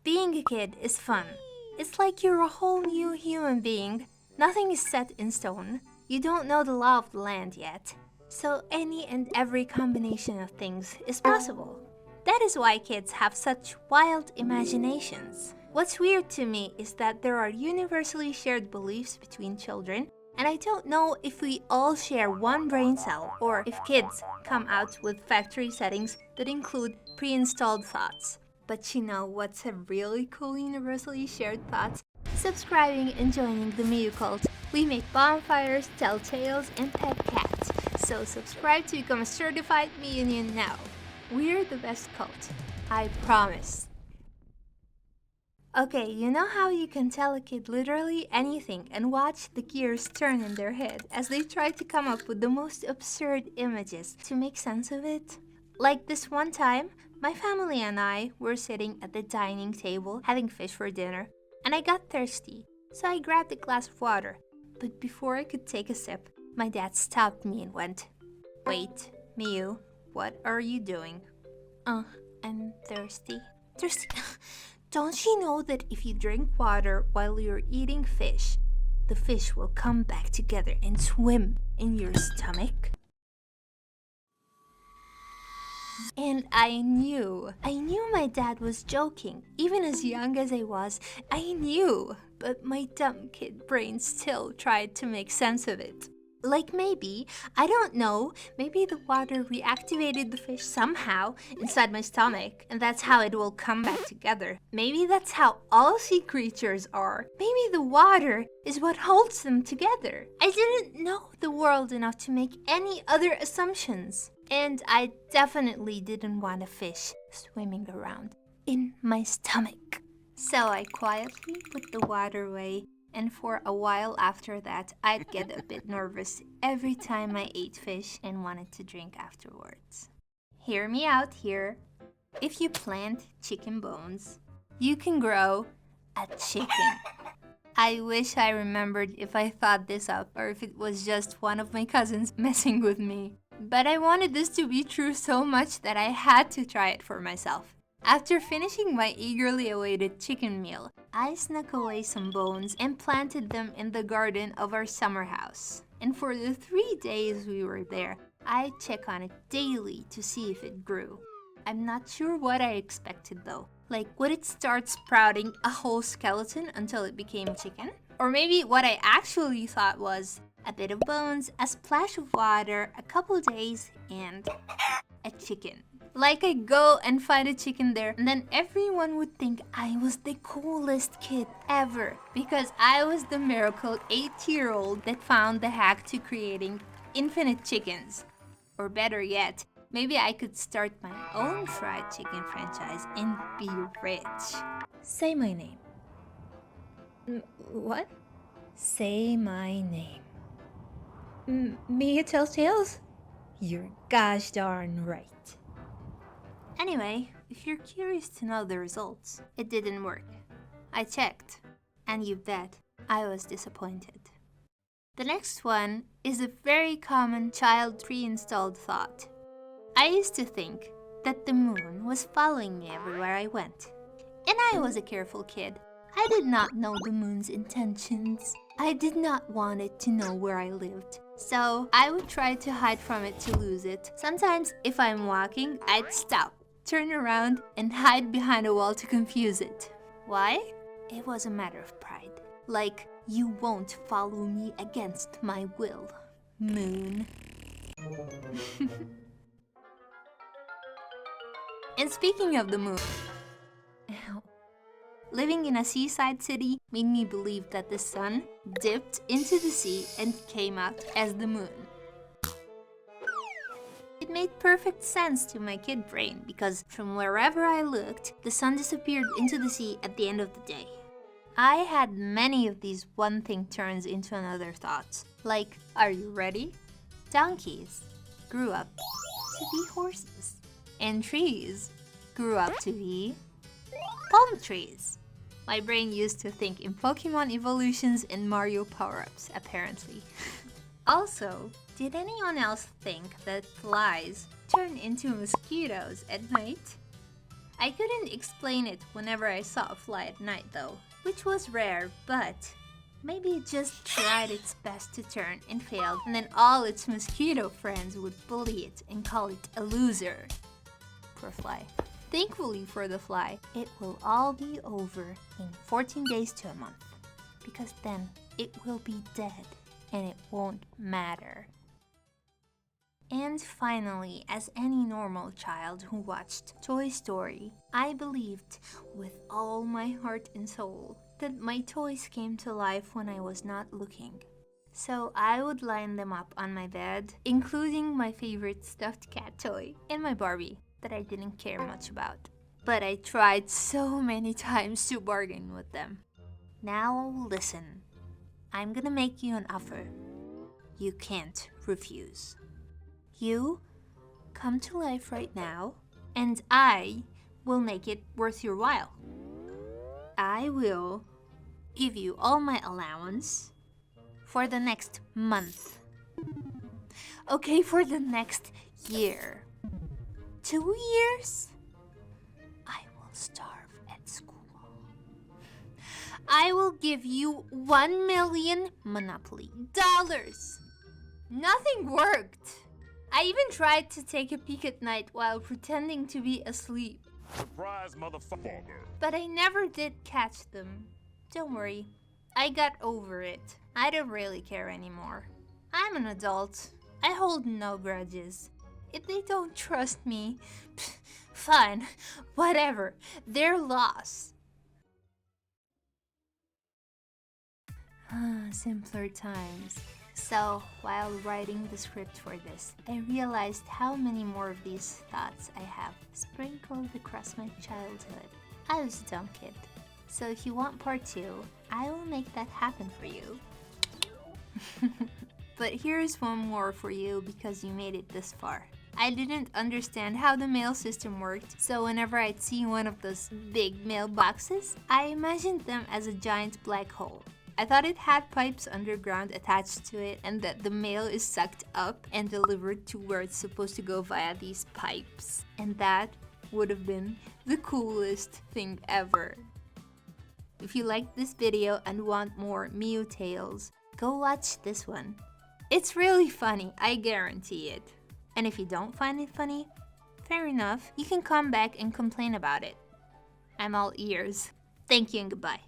Being a kid is fun. It's like you're a whole new human being. Nothing is set in stone. You don't know the law of the land yet. So any and every combination of things is possible. That is why kids have such wild imaginations. What's weird to me is that there are universally shared beliefs between children, and I don't know if we all share one brain cell or if kids come out with factory settings that include pre-installed thoughts. But you know what's a really cool universally shared thought? Subscribing and joining the Miyu cult. We make bonfires, tell tales, and pet cats. So subscribe to become a certified Miyunion now. We're the best cult. I promise. Okay, you know how you can tell a kid literally anything and watch the gears turn in their head as they try to come up with the most absurd images to make sense of it? Like this one time, my family and I were sitting at the dining table having fish for dinner, and I got thirsty, so I grabbed a glass of water. But before I could take a sip, my dad stopped me and went, "Wait, Miyu, what are you doing?" I'm thirsty. Thirsty? Don't you know that if you drink water while you're eating fish, the fish will come back together and swim in your stomach? And I knew my dad was joking. Even as young as I was, I knew. But my dumb kid brain still tried to make sense of it. Like maybe, I don't know, maybe the water reactivated the fish somehow inside my stomach, and that's how it will come back together. Maybe that's how all sea creatures are. Maybe the water is what holds them together. I didn't know the world enough to make any other assumptions. And I definitely didn't want a fish swimming around in my stomach. So I quietly put the water away, and for a while after that, I'd get a bit nervous every time I ate fish and wanted to drink afterwards. Hear me out here. If you plant chicken bones, you can grow a chicken. I wish I remembered if I thought this up or if it was just one of my cousins messing with me. But I wanted this to be true so much that I had to try it for myself. After finishing my eagerly awaited chicken meal, I snuck away some bones and planted them in the garden of our summer house. And for the 3 days we were there, I'd check on it daily to see if it grew. I'm not sure what I expected though. Like, would it start sprouting a whole skeleton until it became chicken? Or maybe what I actually thought was a bit of bones, a splash of water, a couple days, and a chicken. Like I go and find a chicken there, and then everyone would think I was the coolest kid ever because I was the miracle 8-year-old that found the hack to creating infinite chickens. Or better yet, maybe I could start my own fried chicken franchise and be rich. Say my name. What? Say my name. Mia tells tales? You're gosh darn right. Anyway, if you're curious to know the results, it didn't work. I checked, and you bet I was disappointed. The next one is a very common child pre-installed thought. I used to think that the moon was following me everywhere I went. And I was a careful kid. I did not know the moon's intentions. I did not want it to know where I lived. So I would try to hide from it to lose it. Sometimes if I'm walking, I'd stop, turn around, and hide behind a wall to confuse it. Why? It was a matter of pride. Like, you won't follow me against my will, moon. And speaking of the moon, living in a seaside city made me believe that the sun dipped into the sea and came out as the moon. It made perfect sense to my kid brain because from wherever I looked, the sun disappeared into the sea at the end of the day. I had many of these one thing turns into another thoughts, like, are you ready? Donkeys grew up to be horses, and trees grew up to be palm trees. My brain used to think in Pokemon evolutions and Mario power-ups, apparently. Also, did anyone else think that flies turn into mosquitoes at night? I couldn't explain it whenever I saw a fly at night though, which was rare, but maybe it just tried its best to turn and failed, and then all its mosquito friends would bully it and call it a loser. Poor fly. Thankfully for the fly, it will all be over in 14 days to a month, because then it will be dead and it won't matter. And finally, as any normal child who watched Toy Story, I believed with all my heart and soul that my toys came to life when I was not looking. So I would line them up on my bed, including my favorite stuffed cat toy and my Barbie that I didn't care much about. But I tried so many times to bargain with them. Now listen, I'm gonna make you an offer you can't refuse. You come to life right now, and I will make it worth your while. I will give you all my allowance for the next month. Okay, for the next year. 2 years? I will starve at school. I will give you 1 million Monopoly dollars. Nothing worked. I even tried to take a peek at night while pretending to be asleep. Surprise, motherfucker. But I never did catch them. Don't worry, I got over it. I don't really care anymore. I'm an adult. I hold no grudges. If they don't trust me, fine, whatever, their loss. Simpler times. So, while writing the script for this, I realized how many more of these thoughts I have sprinkled across my childhood. I was a dumb kid. So if you want part 2, I will make that happen for you. But here's one more for you because you made it this far. I didn't understand how the mail system worked, so whenever I'd see one of those big mailboxes, I imagined them as a giant black hole. I thought it had pipes underground attached to it and that the mail is sucked up and delivered to where it's supposed to go via these pipes. And that would have been the coolest thing ever. If you liked this video and want more Miyu tales, go watch this one. It's really funny, I guarantee it. And if you don't find it funny, fair enough, you can come back and complain about it. I'm all ears. Thank you and goodbye.